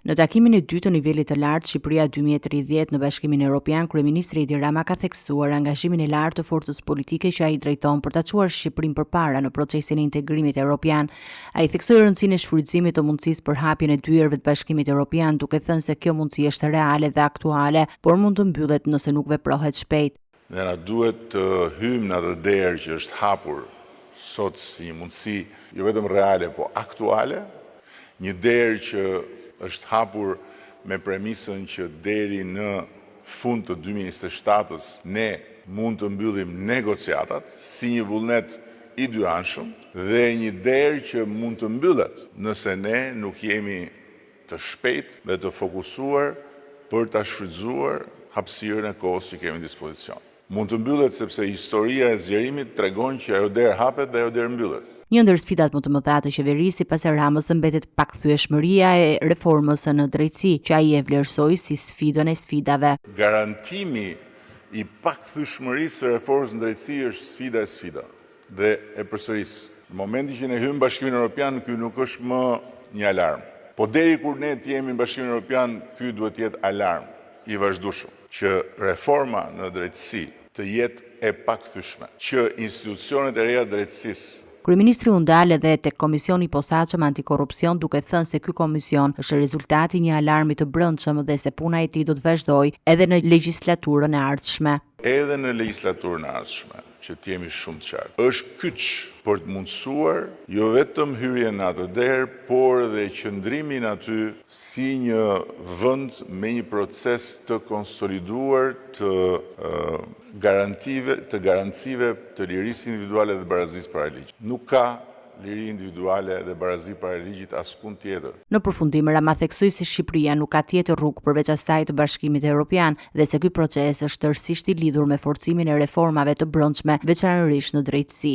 Në takimin e dytë të nivelit të lartë Shqipëria 2030 në Bashkimin Evropian, kryeministri Edi Rama ka theksuar angazhimin e lartë të forcës politike që ai drejton për ta çuar Shqipërinë përpara në procesin e integrimit evropian. Ai theksoi rëndësinë e shfrytëzimit të mundësisë për hapjen e dyerve të Bashkimit Evropian, duke thënë se kjo mundësi është reale dhe aktuale, por mund të mbyllet nëse nuk veprohet shpejt. Ne na duhet të hyjmë në atë derë që është hapur sot si mundësi jo vetëm reale, po aktuale, një derë që është hapur me premisën që deri në fund të 2027-s ne mund të mbyllim negociatat si një vullnet i dyanshëm dhe një derë që mund të mbyllet nëse ne nuk jemi të shpejt dhe të fokusuar për ta shfrytzuar hapësirën e kohës që kemi në dispozicion. Mund të mbyllet sepse historia e zgjerimit tregon që ajo derë hapet dhe ajo derë mbyllet. Një ndër sfidat më të mëdha të qeverisë sipas Ramës mbetet pakthyeshmëria e reformës në drejtësi, që ai e vlerësoi si sfidën e sfidave. Garantimi i pakthyeshmërisë së reformës në drejtësi është sfida e sfida. Dhe e përsëris, në momentin që ne hyjmë në Bashkimin Evropian, ky nuk është më një alarm. Po deri kur ne të jemi në Bashkimin Evropian, ky duhet të jetë alarm i vazhdueshëm që reforma në drejtësi të jetë e pakthyeshme, që institucionet e reja të drejtësisë. Kryeministri u ndal edhe tek Komisioni i Posaçëm Antikorrupsion, duke thënë se ky komision është rezultati i një alarmi të brendshëm dhe se puna e tij do të vazhdojë edhe në legjislaturën e ardhshme. Edhe në legjislaturën e ardhshme, që të jemi shumë të qartë, është kyç për të mundësuar jo vetëm hyrjen në atë derë, por dhe qëndrimin aty si një vend me një proces të konsoliduar të garancive të lirisë individuale dhe barazisë para ligjit. Nuk ka liri individuale dhe barazi para ligjit askund tjetër. Në përfundim, Rama theksoi se Shqipëria nuk ka tjetër rrugë përveç asaj të Bashkimit Evropian dhe se ky proces është tërësisht i lidhur me forcimin e reformave të brendshme, veçanërisht në drejtësi.